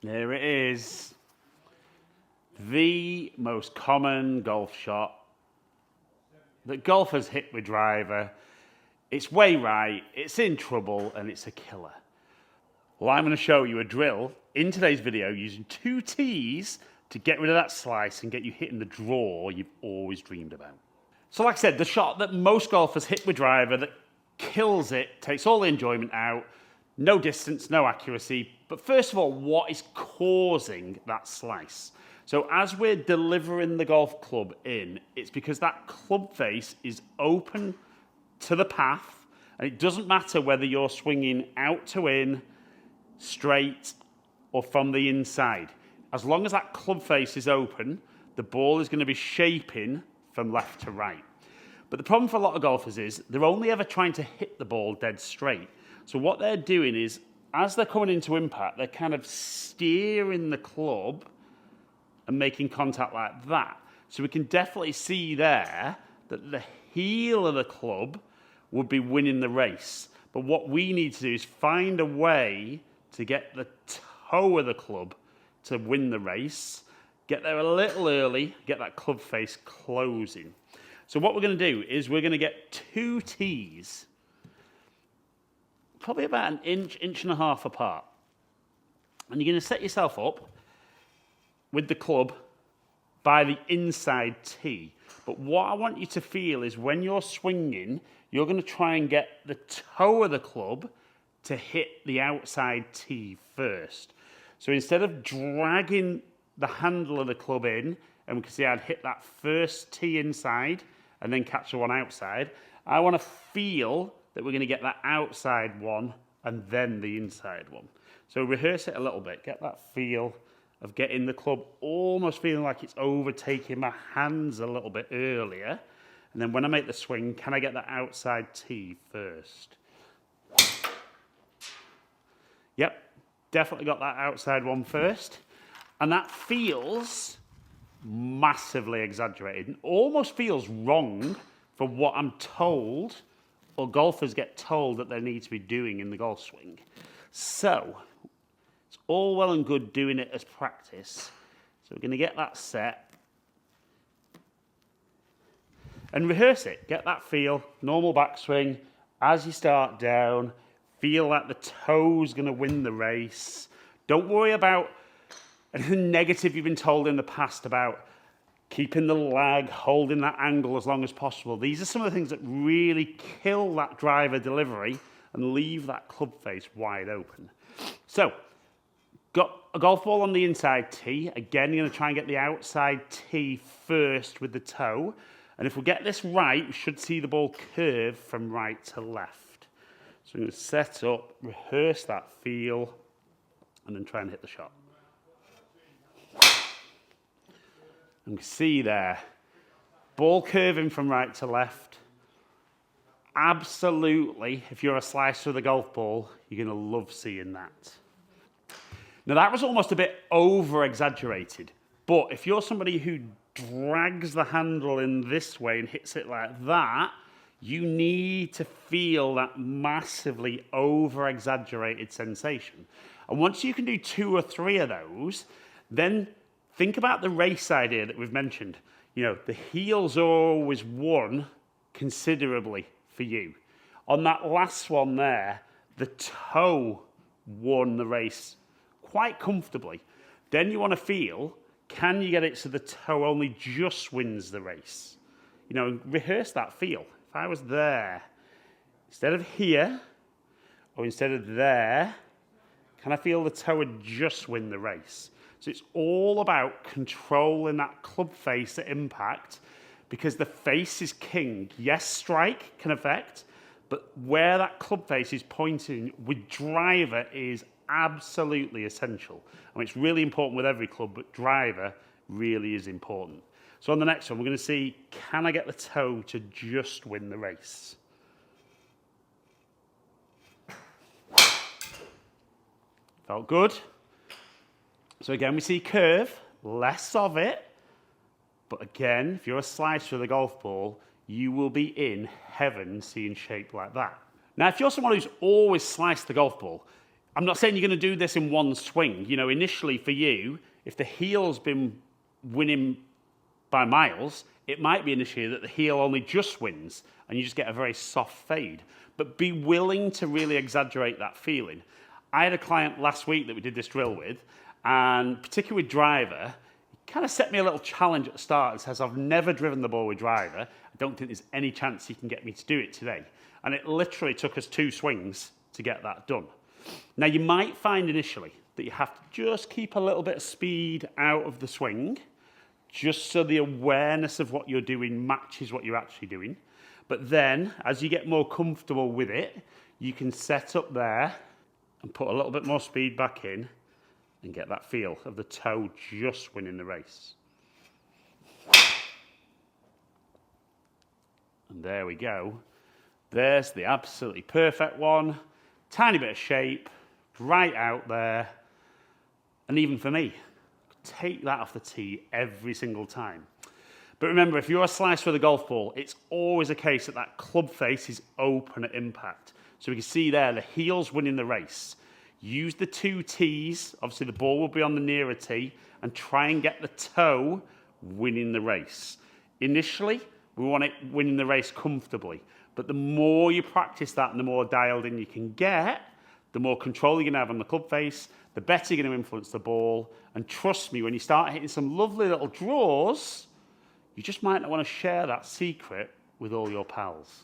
There it is. The most common golf shot that golfers hit with driver. It's way right, it's in trouble, and it's a killer. Well, I'm going to show you a drill in today's video using 2 tees to get rid of that slice and get you hitting the draw you've always dreamed about. So like I said, the shot that most golfers hit with driver that kills it, takes all the enjoyment out, no distance, no accuracy. But first of all, what is causing that slice? So as we're delivering the golf club in, it's because that club face is open to the path, and it doesn't matter whether you're swinging out to in, straight, or from the inside. As long as that club face is open, the ball is going to be shaping from left to right. But the problem for a lot of golfers is they're only ever trying to hit the ball dead straight. So what they're doing is, as they're coming into impact, they're kind of steering the club and making contact like that. So we can definitely see there that the heel of the club would be winning the race. But what we need to do is find a way to get the toe of the club to win the race, get there a little early, get that club face closing. So what we're going to do is we're going to get 2 tees, probably about an inch, inch and a half apart. And you're going to set yourself up with the club by the inside tee. But what I want you to feel is when you're swinging, you're going to try and get the toe of the club to hit the outside tee first. So instead of dragging the handle of the club in, and we can see I'd hit that first tee inside and then catch the one outside, I want to feel that we're going to get that outside one and then the inside one. So rehearse it a little bit, get that feel of getting the club almost feeling like it's overtaking my hands a little bit earlier. And then when I make the swing, can I get that outside tee first? Yep, definitely got that outside one first. And that feels massively exaggerated and almost feels wrong for what I'm told, or golfers get told that they need to be doing in the golf swing. So it's all well and good doing it as practice. So we're going to get that set and rehearse it. Get that feel, normal backswing. As you start down, feel like the toe's going to win the race. Don't worry about anything negative you've been told in the past about keeping the lag, holding that angle as long as possible. These are some of the things that really kill that driver delivery and leave that club face wide open. So, got a golf ball on the inside tee. Again, you're going to try and get the outside tee first with the toe. And if we get this right, we should see the ball curve from right to left. So I'm going to set up, rehearse that feel, and then try and hit the shot. And see there, ball curving from right to left. Absolutely, if you're a slicer of the golf ball, you're going to love seeing that. Now that was almost a bit over-exaggerated, but if you're somebody who drags the handle in this way and hits it like that, you need to feel that massively over-exaggerated sensation. And once you can do 2 or 3 of those, then think about the race idea that we've mentioned. You know, the heels are always won considerably for you. On that last one there, the toe won the race quite comfortably. Then you want to feel, can you get it so the toe only just wins the race? You know, rehearse that feel. If I was there, instead of here, or instead of there, can I feel the toe would just win the race? So it's all about controlling that club face at impact, because the face is king. Yes, strike can affect, but where that club face is pointing with driver is absolutely essential. I mean, it's really important with every club, but driver really is important. So on the next one, we're going to see, can I get the toe to just win the race? Felt good. So again, we see curve, less of it. But again, if you're a slicer of the golf ball, you will be in heaven seeing shape like that. Now, if you're someone who's always sliced the golf ball, I'm not saying you're going to do this in one swing. You know, initially for you, if the heel's been winning by miles, it might be initially that the heel only just wins and you just get a very soft fade. But be willing to really exaggerate that feeling. I had a client last week that we did this drill with, and particularly with driver, he kind of set me a little challenge at the start and says, I've never driven the ball with driver. I don't think there's any chance he can get me to do it today. And it literally took us 2 swings to get that done. Now, you might find initially that you have to just keep a little bit of speed out of the swing, just so the awareness of what you're doing matches what you're actually doing. But then, as you get more comfortable with it, you can set up there and put a little bit more speed back in and get that feel of the toe just winning the race. And there we go. There's the absolutely perfect one. Tiny bit of shape, right out there. And even for me, take that off the tee every single time. But remember, if you're a slicer with a golf ball, it's always a case that that club face is open at impact. So we can see there, the heel's winning the race. Use the 2 tees, obviously the ball will be on the nearer tee, and try and get the toe winning the race. Initially, we want it winning the race comfortably. But the more you practice that and the more dialed in you can get, the more control you're going to have on the club face, the better you're going to influence the ball. And trust me, when you start hitting some lovely little draws, you just might not want to share that secret with all your pals.